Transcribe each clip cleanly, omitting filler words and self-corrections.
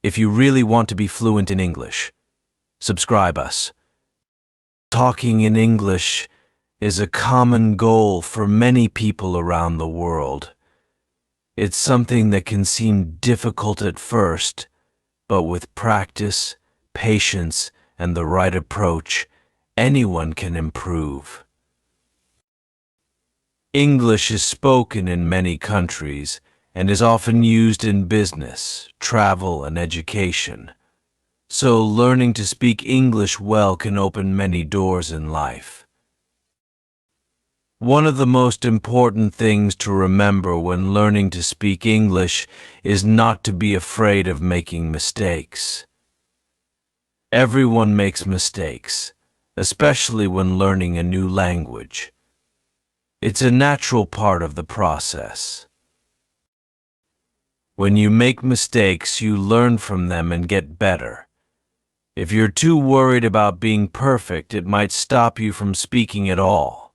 If you really want to be fluent in English, subscribe us. Talking in English is a common goal for many people around the world. It's something that can seem difficult at first, but with practice, patience, and the right approach, anyone can improve. English is spoken in many countries and is often used in business, travel, and education. So learning to speak English well can open many doors in life. One of the most important things to remember when learning to speak English is not to be afraid of making mistakes. Everyone makes mistakes, especially when learning a new language. It's a natural part of the process. When you make mistakes, you learn from them and get better. If you're too worried about being perfect, it might stop you from speaking at all.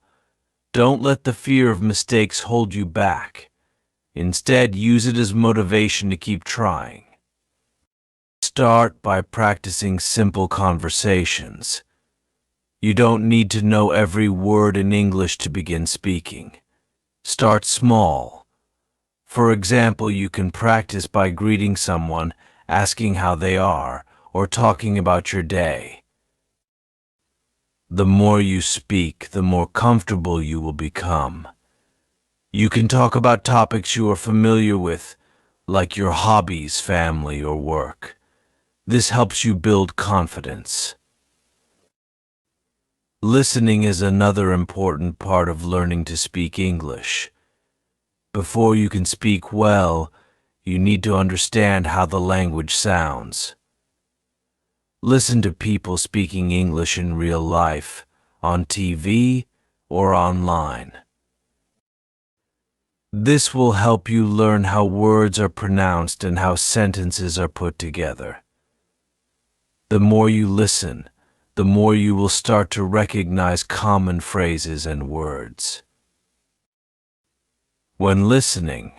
Don't let the fear of mistakes hold you back. Instead, use it as motivation to keep trying. Start by practicing simple conversations. You don't need to know every word in English to begin speaking. Start small. For example, you can practice by greeting someone, asking how they are, or talking about your day. The more you speak, the more comfortable you will become. You can talk about topics you are familiar with, like your hobbies, family, or work. This helps you build confidence. Listening is another important part of learning to speak English. Before you can speak well, you need to understand how the language sounds. Listen to people speaking English in real life, on TV, or online. This will help you learn how words are pronounced and how sentences are put together. The more you listen, the more you will start to recognize common phrases and words. When listening,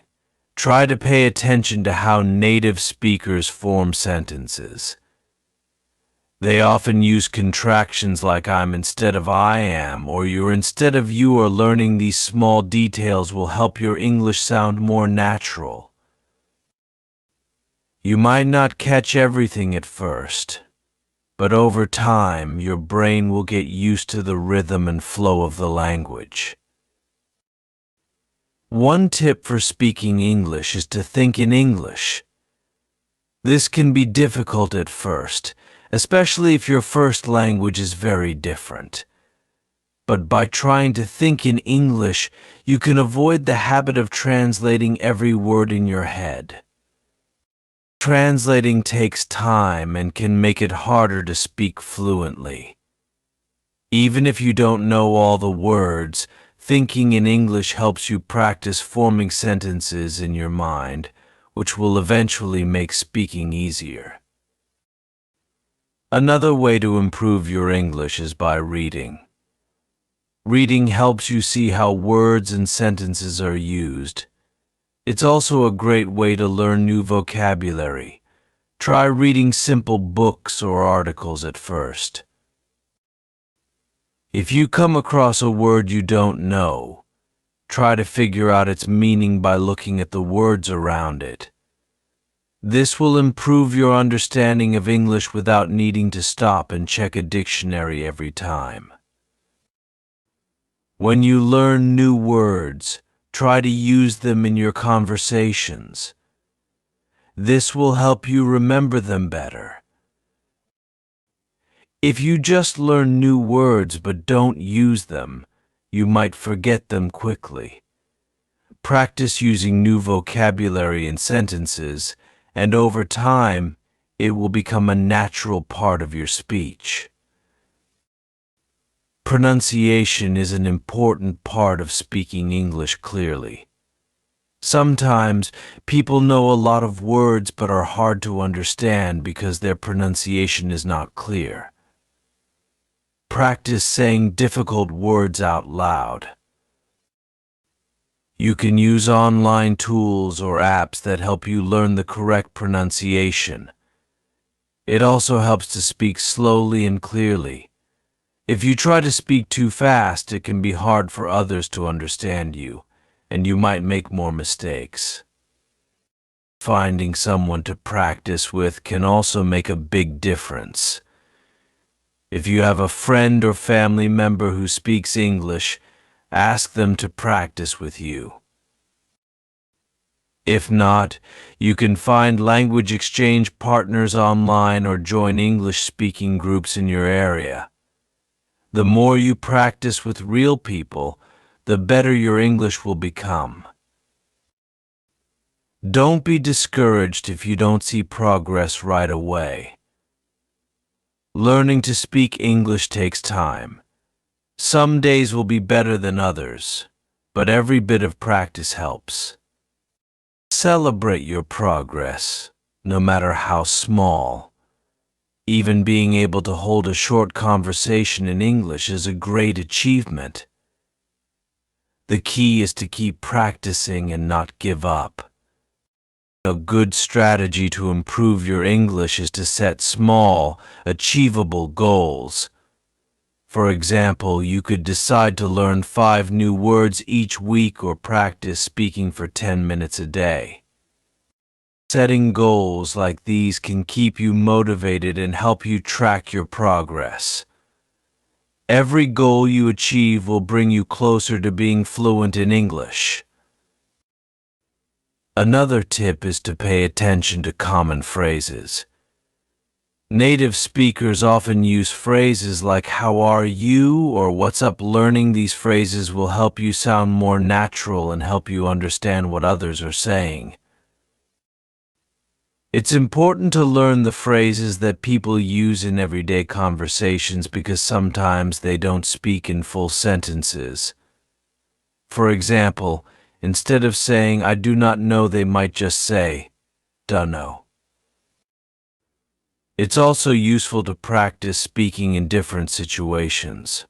try to pay attention to how native speakers form sentences. They often use contractions like I'm instead of I am or you're instead of you, or learning these small details will help your English sound more natural. You might not catch everything at first, but over time your brain will get used to the rhythm and flow of the language. One tip for speaking English is to think in English. This can be difficult at first, especially if your first language is very different. But by trying to think in English, you can avoid the habit of translating every word in your head. Translating takes time and can make it harder to speak fluently. Even if you don't know all the words, thinking in English helps you practice forming sentences in your mind, which will eventually make speaking easier. Another way to improve your English is by reading. Reading helps you see how words and sentences are used. It's also a great way to learn new vocabulary. Try reading simple books or articles at first. If you come across a word you don't know, try to figure out its meaning by looking at the words around it. This will improve your understanding of English without needing to stop and check a dictionary every time. When you learn new words, try to use them in your conversations. This will help you remember them better. If you just learn new words but don't use them, you might forget them quickly. Practice using new vocabulary in sentences, and over time, it will become a natural part of your speech. Pronunciation is an important part of speaking English clearly. Sometimes, people know a lot of words but are hard to understand because their pronunciation is not clear. Practice saying difficult words out loud. You can use online tools or apps that help you learn the correct pronunciation. It also helps to speak slowly and clearly. If you try to speak too fast, it can be hard for others to understand you, and you might make more mistakes. Finding someone to practice with can also make a big difference. If you have a friend or family member who speaks English, ask them to practice with you. If not, you can find language exchange partners online or join English-speaking groups in your area. The more you practice with real people, the better your English will become. Don't be discouraged if you don't see progress right away. Learning to speak English takes time. Some days will be better than others, but every bit of practice helps. Celebrate your progress, no matter how small. Even being able to hold a short conversation in English is a great achievement. The key is to keep practicing and not give up. A good strategy to improve your English is to set small, achievable goals. For example, you could decide to learn 5 new words each week or practice speaking for 10 minutes a day. Setting goals like these can keep you motivated and help you track your progress. Every goal you achieve will bring you closer to being fluent in English. Another tip is to pay attention to common phrases. Native speakers often use phrases like "how are you" or "what's up." Learning these phrases will help you sound more natural and help you understand what others are saying. It's important to learn the phrases that people use in everyday conversations because sometimes they don't speak in full sentences. For example, instead of saying "I do not know," they might just say "dunno." It's also useful to practice speaking in different situations.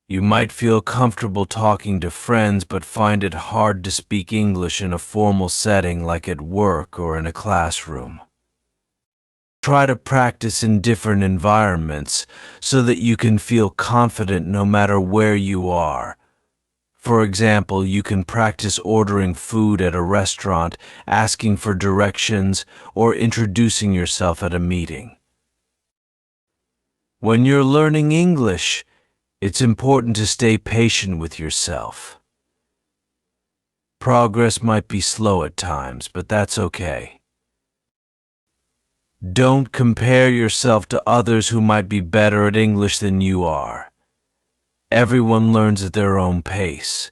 You might feel comfortable talking to friends but find it hard to speak English in a formal setting like at work or in a classroom. Try to practice in different environments so that you can feel confident no matter where you are. For example, you can practice ordering food at a restaurant, asking for directions, or introducing yourself at a meeting. When you're learning English, it's important to stay patient with yourself. Progress might be slow at times, but that's okay. Don't compare yourself to others who might be better at English than you are. Everyone learns at their own pace.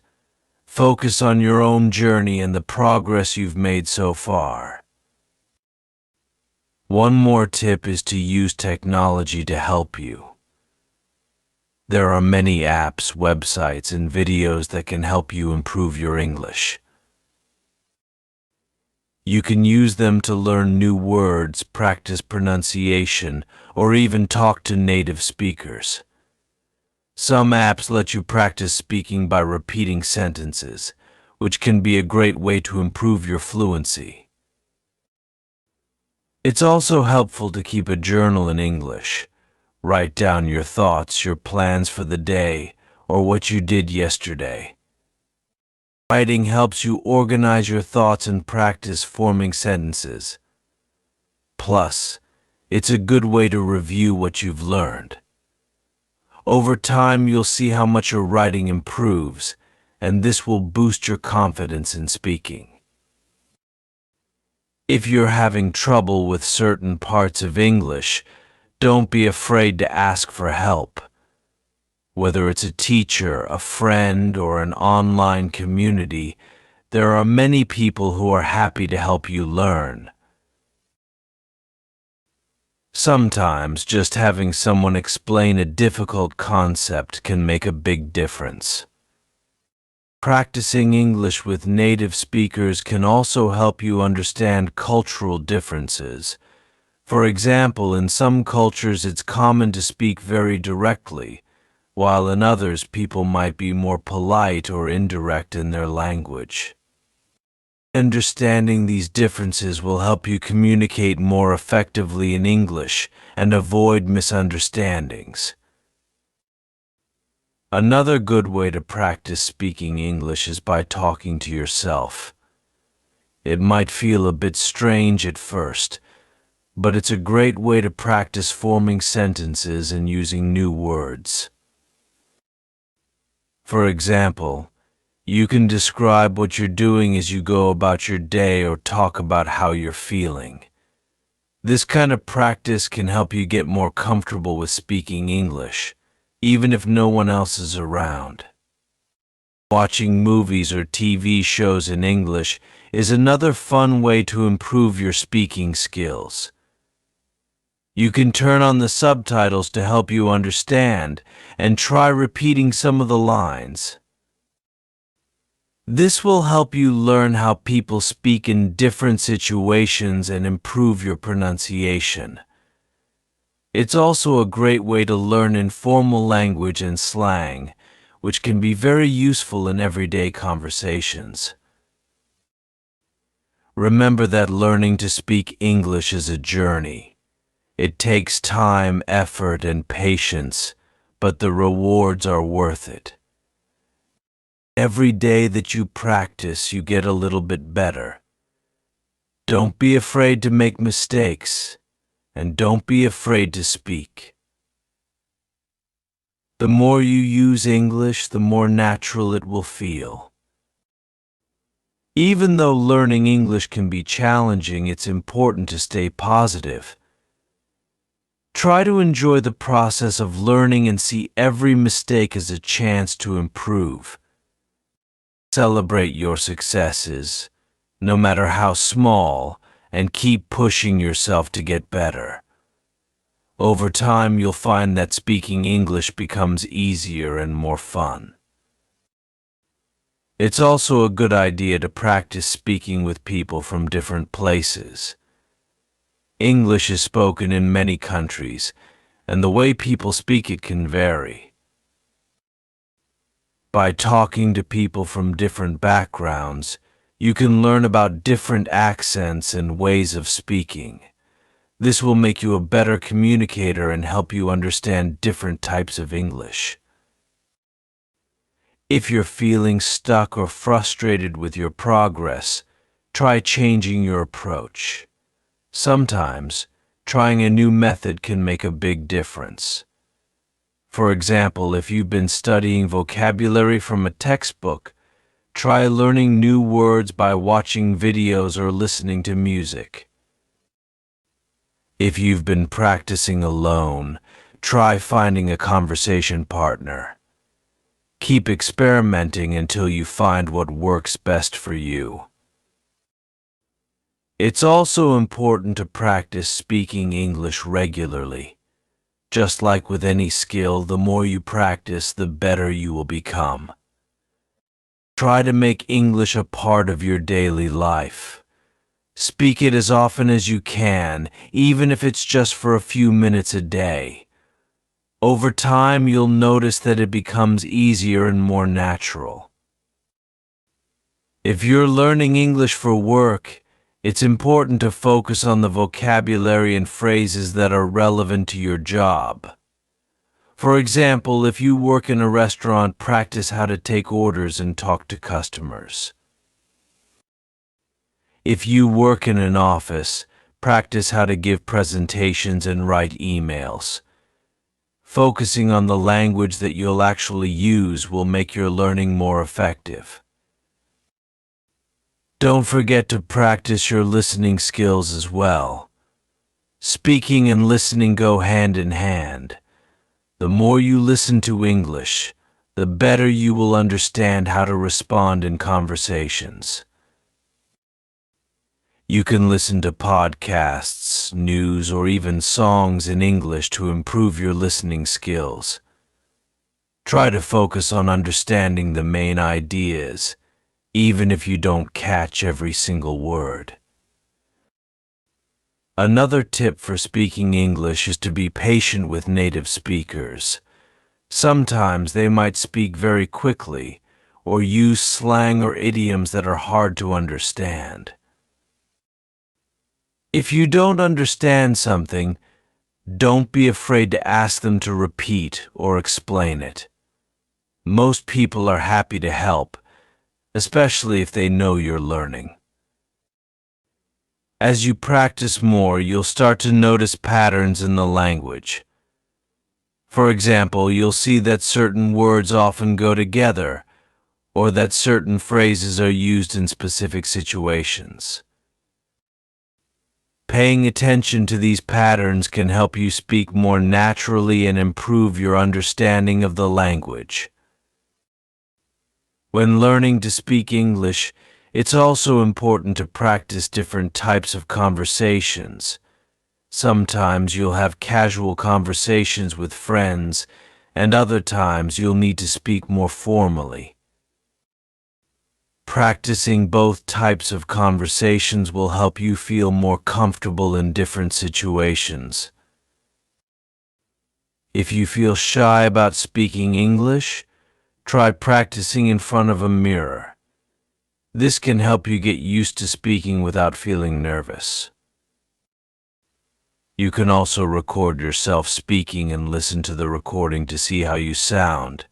Focus on your own journey and the progress you've made so far. One more tip is to use technology to help you. There are many apps, websites, and videos that can help you improve your English. You can use them to learn new words, practice pronunciation, or even talk to native speakers. Some apps let you practice speaking by repeating sentences, which can be a great way to improve your fluency. It's also helpful to keep a journal in English. Write down your thoughts, your plans for the day, or what you did yesterday. Writing helps you organize your thoughts and practice forming sentences. Plus, it's a good way to review what you've learned. Over time, you'll see how much your writing improves, and this will boost your confidence in speaking. If you're having trouble with certain parts of English, don't be afraid to ask for help. Whether it's a teacher, a friend, or an online community, there are many people who are happy to help you learn. Sometimes just having someone explain a difficult concept can make a big difference. Practicing English with native speakers can also help you understand cultural differences. For example, in some cultures it's common to speak very directly, while in others people might be more polite or indirect in their language. Understanding these differences will help you communicate more effectively in English and avoid misunderstandings. Another good way to practice speaking English is by talking to yourself. It might feel a bit strange at first, but it's a great way to practice forming sentences and using new words. For example, you can describe what you're doing as you go about your day or talk about how you're feeling. This kind of practice can help you get more comfortable with speaking English, even if no one else is around. Watching movies or TV shows in English is another fun way to improve your speaking skills. You can turn on the subtitles to help you understand and try repeating some of the lines. This will help you learn how people speak in different situations and improve your pronunciation. It's also a great way to learn informal language and slang, which can be very useful in everyday conversations. Remember that learning to speak English is a journey. It takes time, effort, and patience, but the rewards are worth it. Every day that you practice, you get a little bit better. Don't be afraid to make mistakes, and don't be afraid to speak. The more you use English, the more natural it will feel. Even though learning English can be challenging, it's important to stay positive. Try to enjoy the process of learning and see every mistake as a chance to improve. Celebrate your successes, no matter how small, and keep pushing yourself to get better. Over time, you'll find that speaking English becomes easier and more fun. It's also a good idea to practice speaking with people from different places. English is spoken in many countries, and the way people speak it can vary. By talking to people from different backgrounds, you can learn about different accents and ways of speaking. This will make you a better communicator and help you understand different types of English. If you're feeling stuck or frustrated with your progress, try changing your approach. Sometimes, trying a new method can make a big difference. For example, if you've been studying vocabulary from a textbook, try learning new words by watching videos or listening to music. If you've been practicing alone, try finding a conversation partner. Keep experimenting until you find what works best for you. It's also important to practice speaking English regularly. Just like with any skill, the more you practice, the better you will become. Try to make English a part of your daily life. Speak it as often as you can, even if it's just for a few minutes a day. Over time, you'll notice that it becomes easier and more natural. If you're learning English for work, it's important to focus on the vocabulary and phrases that are relevant to your job. For example, if you work in a restaurant, practice how to take orders and talk to customers. If you work in an office, practice how to give presentations and write emails. Focusing on the language that you'll actually use will make your learning more effective. Don't forget to practice your listening skills as well. Speaking and listening go hand in hand. The more you listen to English, the better you will understand how to respond in conversations. You can listen to podcasts, news, or even songs in English to improve your listening skills. Try to focus on understanding the main ideas, even if you don't catch every single word. Another tip for speaking English is to be patient with native speakers. Sometimes they might speak very quickly, or use slang or idioms that are hard to understand. If you don't understand something, don't be afraid to ask them to repeat or explain it. Most people are happy to help, especially if they know you're learning. As you practice more, you'll start to notice patterns in the language. For example, you'll see that certain words often go together, or that certain phrases are used in specific situations. Paying attention to these patterns can help you speak more naturally and improve your understanding of the language. When learning to speak English, it's also important to practice different types of conversations. Sometimes you'll have casual conversations with friends, and other times you'll need to speak more formally. Practicing both types of conversations will help you feel more comfortable in different situations. If you feel shy about speaking English, try practicing in front of a mirror. This can help you get used to speaking without feeling nervous. You can also record yourself speaking and listen to the recording to see how you sound.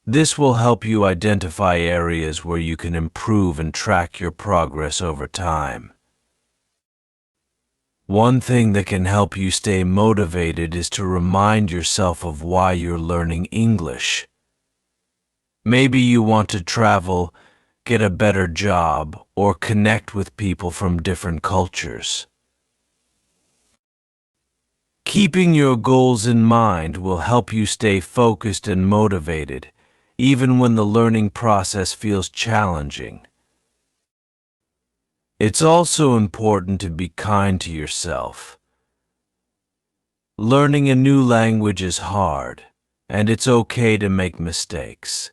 This will help you identify areas where you can improve and track your progress over time. One thing that can help you stay motivated is to remind yourself of why you're learning English. Maybe you want to travel, get a better job, or connect with people from different cultures. Keeping your goals in mind will help you stay focused and motivated, even when the learning process feels challenging. It's also important to be kind to yourself. Learning a new language is hard, and it's okay to make mistakes.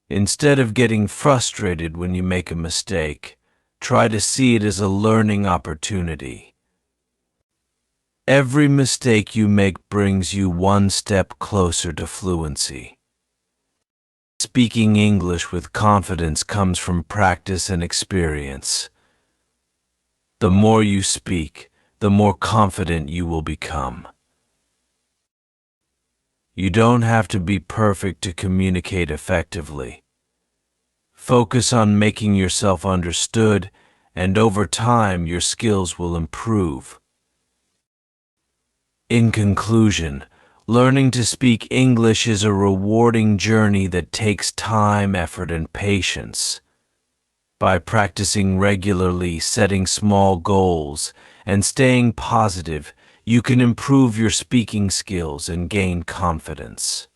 Instead of getting frustrated when you make a mistake, try to see it as a learning opportunity. Every mistake you make brings you one step closer to fluency. Speaking English with confidence comes from practice and experience. The more you speak, the more confident you will become. You don't have to be perfect to communicate effectively. Focus on making yourself understood, and over time your skills will improve. In conclusion, learning to speak English is a rewarding journey that takes time, effort, and patience. By practicing regularly, setting small goals, and staying positive, you can improve your speaking skills and gain confidence.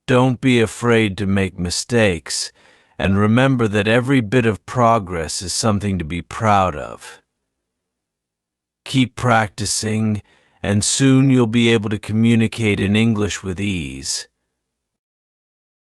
Don't be afraid to make mistakes, and remember that every bit of progress is something to be proud of. Keep practicing, and soon you'll be able to communicate in English with ease.